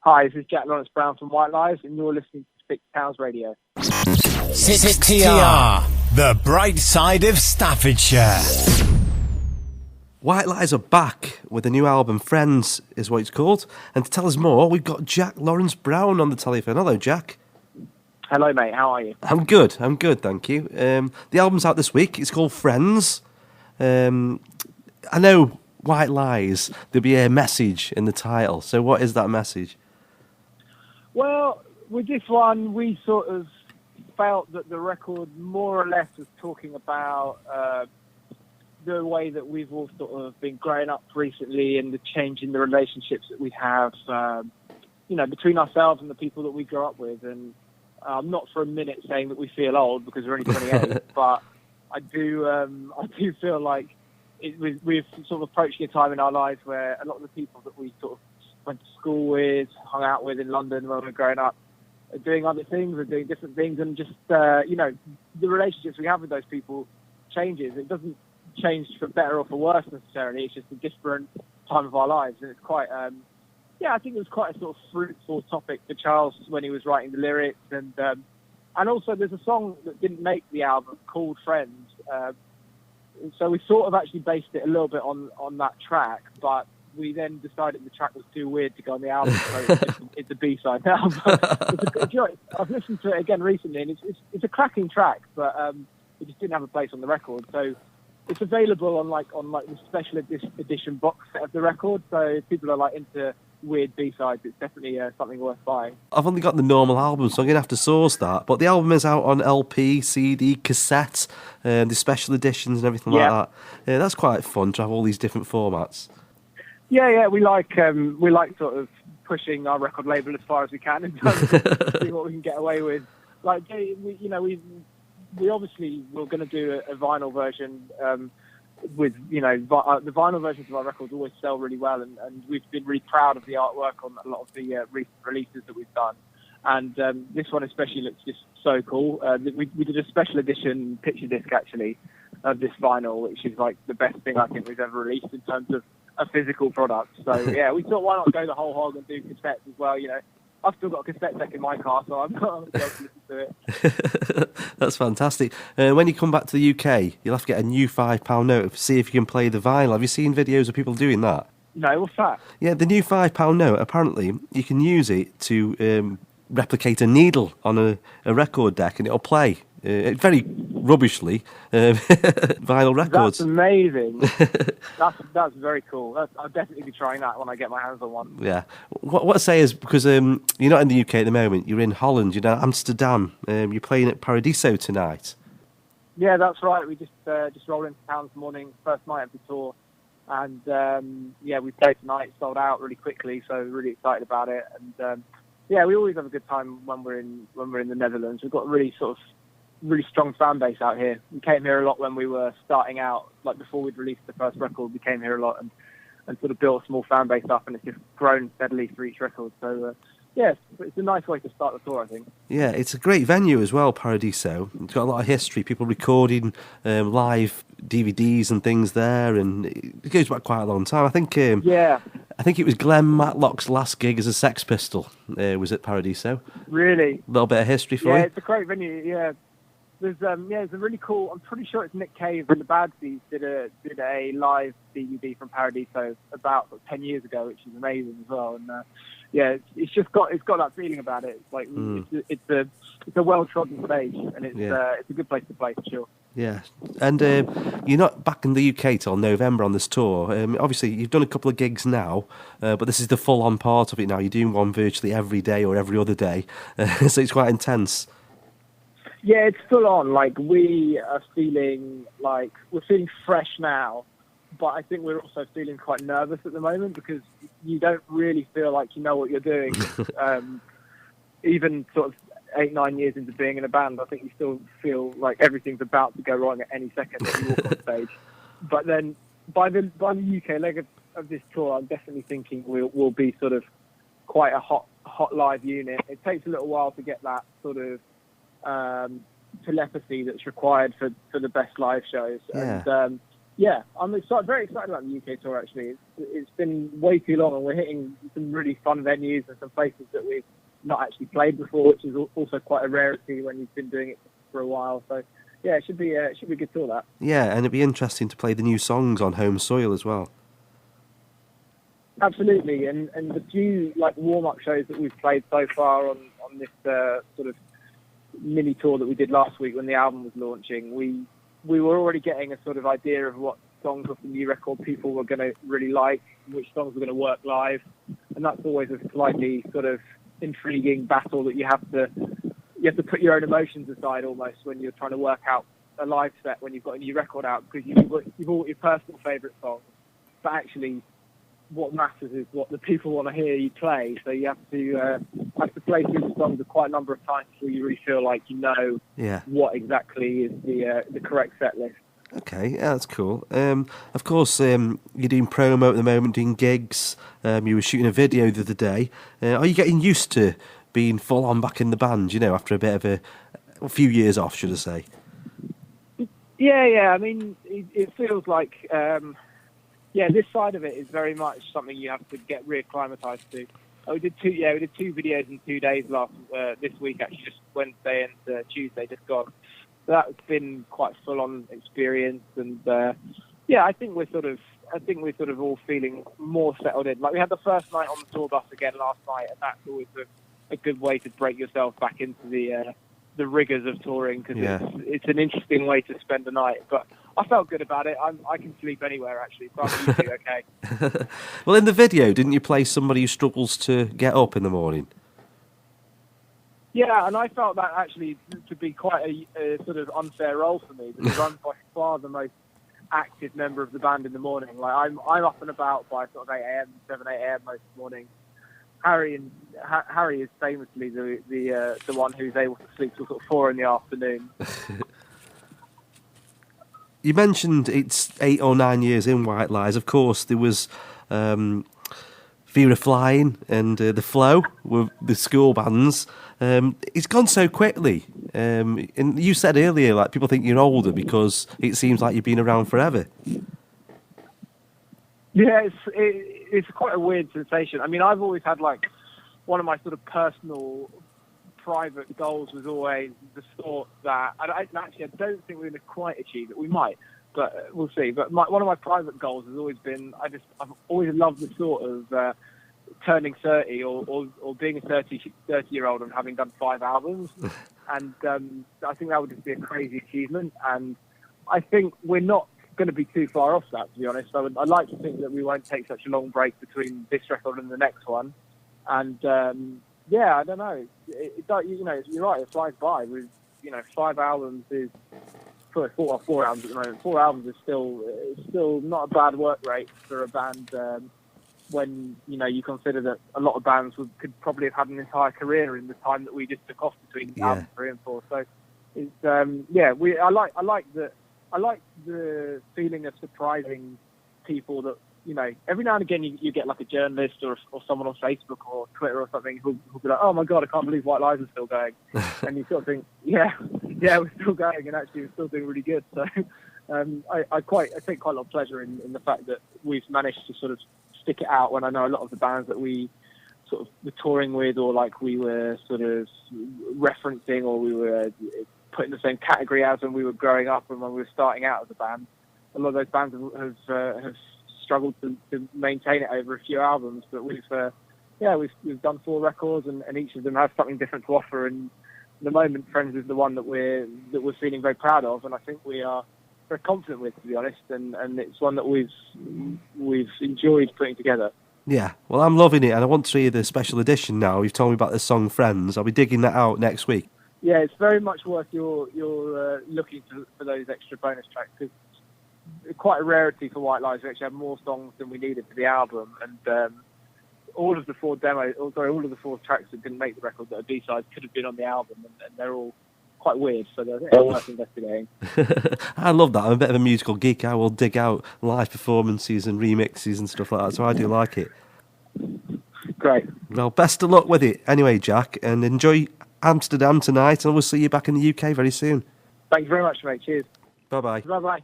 Hi, this is Jack Lawrence Brown from White Lies, and you're listening to Six Towns Radio. 6TR, the bright side of Staffordshire. White Lies are back with a new album, Friends is what it's called. And to tell us more, we've got Jack Lawrence Brown on the telephone. Hello, Jack. Hello, mate. How are you? I'm good, thank you. The album's out this week. It's called Friends. I know White Lies, there'll be a message in the title. So what is that message? Well, with this one, we sort of felt that the record more or less was talking about the way that we've all sort of been growing up recently and the change in the relationships that we have, between ourselves and the people that we grew up with. And I'm not for a minute saying that we feel old because we're only 28, but I do feel like we've sort of approaching a time in our lives where a lot of the people that we sort of went to school with, hung out with in London when we were growing up, are doing other things, are doing different things, and just, the relationships we have with those people changes. It doesn't change for better or for worse necessarily. It's just a different time of our lives, and it's quite, I think it was quite a sort of fruitful topic for Charles when he was writing the lyrics, and also there's a song that didn't make the album called Friends, so we sort of actually based it a little bit on that track, but we then decided the track was too weird to go on the album, so it's a B-side now. I've listened to it again recently, and it's a cracking track, but it just didn't have a place on the record. So it's available on the special edition box set of the record. So if people are like into weird B-sides, it's definitely something worth buying. I've only got the normal album, so I'm going to have to source that. But the album is out on LP, CD, cassette, the special editions and everything like that. That's quite fun to have all these different formats. Yeah, we like sort of pushing our record label as far as we can in terms of seeing what we can get away with. Like, we obviously we're going to do a vinyl version with, the vinyl versions of our records always sell really well, and we've been really proud of the artwork on a lot of the recent releases that we've done. And this one especially looks just so cool. We did a special edition picture disc actually of this vinyl, which is like the best thing I think we've ever released in terms of a physical product. So yeah, we thought why not go the whole hog and do cassettes as well. I've still got a cassette deck in my car, so I'm not able to listen to it. That's fantastic. When you come back to the UK, you'll have to get a new £5 note to see if you can play the vinyl. Have you seen videos of people doing that? No, what's that? Yeah, the new £5 note, apparently you can use it to replicate a needle on a record deck and it'll play. Very rubbishly, vinyl records. That's amazing. That's very cool. I'll definitely be trying that when I get my hands on one. Yeah. What I say is, because you're not in the UK at the moment, you're in Holland, you're in Amsterdam, you're playing at Paradiso tonight. Yeah, that's right. We just rolled into town this morning, first night of the tour, and we played tonight, sold out really quickly, so really excited about it. And we always have a good time when we're in the Netherlands. We've got really strong fan base out here. We came here a lot when we were starting out, like before we'd released the first record. We came here a lot and sort of built a small fan base up, and it's just grown steadily for each record. So it's a nice way to start the tour, I think. Yeah, it's a great venue as well, Paradiso. It's got a lot of history, people recording live DVDs and things there, and it goes back quite a long time. I think it was Glenn Matlock's last gig as a Sex Pistol was at Paradiso. Really? A little bit of history for you. Yeah, it's a great venue, yeah. There's a really cool. I'm pretty sure it's Nick Cave and the Bad Seeds did a live DVD from Paradiso about 10 years ago, which is amazing as well. And it's got that feeling about it. It's like it's a well trodden stage, and it's a good place to play for sure. Yeah, and you're not back in the UK till November on this tour. Obviously, you've done a couple of gigs now, but this is the full-on part of it now. You're doing one virtually every day or every other day, so it's quite intense. Yeah, it's full on. Like, we're feeling fresh now, but I think we're also feeling quite nervous at the moment because you don't really feel like you know what you're doing. Even sort of 8-9 years into being in a band, I think you still feel like everything's about to go wrong at any second that you walk on stage. But then by the UK leg of this tour, I'm definitely thinking we'll be sort of quite a hot live unit. It takes a little while to get that sort of telepathy that's required for the best live shows. Yeah. And Yeah, I'm very excited about the UK tour. Actually, it's been way too long, and we're hitting some really fun venues and some places that we've not actually played before, which is also quite a rarity when you've been doing it for a while. So, yeah, it should be a good tour. That. Yeah, and it'd be interesting to play the new songs on home soil as well. Absolutely, and the few warm-up shows that we've played so far on this sort of mini tour that we did last week when the album was launching, we were already getting a sort of idea of what songs off the new record people were going to really like, which songs were going to work live, and that's always a slightly sort of intriguing battle that you have to put your own emotions aside almost when you're trying to work out a live set when you've got a new record out, because you've all your personal favourite songs, but actually what matters is what the people want to hear you play. So you have to play through the songs quite a number of times before you really feel like you know what exactly is the correct set list. Okay, yeah, that's cool. Of course, you're doing promo at the moment, doing gigs. You were shooting a video the other day. Are you getting used to being full on back in the band? After a bit of a few years off, should I say? Yeah. I mean, it feels like. This side of it is very much something you have to get reacclimatized to. We did two videos in 2 days this week, actually, just Wednesday and Tuesday, just gone. So that's been quite full on experience, and I think we're sort of all feeling more settled in. Like we had the first night on the tour bus again last night, and that's always a good way to break yourself back into the rigors of touring, because it's an interesting way to spend the night. But I felt good about it. I can sleep anywhere, actually, so I'm usually okay. Well, in the video, didn't you play somebody who struggles to get up in the morning? Yeah, and I felt that actually to be quite a sort of unfair role for me, because I'm by far the most active member of the band in the morning. Like I'm up and about by sort of 8 a.m., 7, 8 a.m. most mornings. Harry is famously the one who's able to sleep till sort of 4 in the afternoon. You mentioned it's 8 or 9 years in White Lies. Of course, there was Fear of Flying and The Flow with the school bands. It's gone so quickly. And you said earlier, like, people think you're older because it seems like you've been around forever. Yeah, it's quite a weird sensation. I mean, I've always had one of my sort of personal, private goals was always the thought that I don't think we're going to quite achieve it. We might, but we'll see. But one of my private goals has always been I've always loved the thought of turning 30 or being a 30-year-old and having done 5 albums, and I think that would just be a crazy achievement. And I think we're not going to be too far off that, to be honest. I'd like to think that we won't take such a long break between this record and the next one. And I don't know. You're right. It flies by. With 5 albums is 4 albums at the moment. 4 albums is still not a bad work rate for a band. When you consider that a lot of bands could probably have had an entire career in the time that we just took off between albums 3 and 4. So it's I like the feeling of surprising people that, every now and again you get like a journalist or someone on Facebook or Twitter or something who'll be like, oh my God, I can't believe White Lies is still going. And you sort of think, yeah, we're still going, and actually we're still doing really good. So I take quite a lot of pleasure in the fact that we've managed to sort of stick it out when I know a lot of the bands that we sort of were touring with, or like we were sort of referencing, or we were put in the same category as when we were growing up and when we were starting out as a band. A lot of those bands have struggled to maintain it over a few albums, but we've done 4 records, and each of them has something different to offer. And at the moment, Friends is the one that we're feeling very proud of, and I think we are very confident with, to be honest. And it's one that we've enjoyed putting together. Yeah, well, I'm loving it, and I want to hear the special edition now. You've told me about the song Friends. I'll be digging that out next week. Yeah, it's very much worth your looking for those extra bonus tracks, because it's quite a rarity for White Lies. We actually have more songs than we needed for the album, and all of the 4 tracks that didn't make the record that are B-sides could have been on the album, and they're all quite weird, so they're worth investigating. I love that. I'm a bit of a musical geek. I will dig out live performances and remixes and stuff like that, so I do like it. Great. Well, best of luck with it anyway, Jack, and enjoy Amsterdam tonight, and we'll see you back in the UK very soon. Thank you very much, mate. Cheers. Bye-bye. Bye-bye.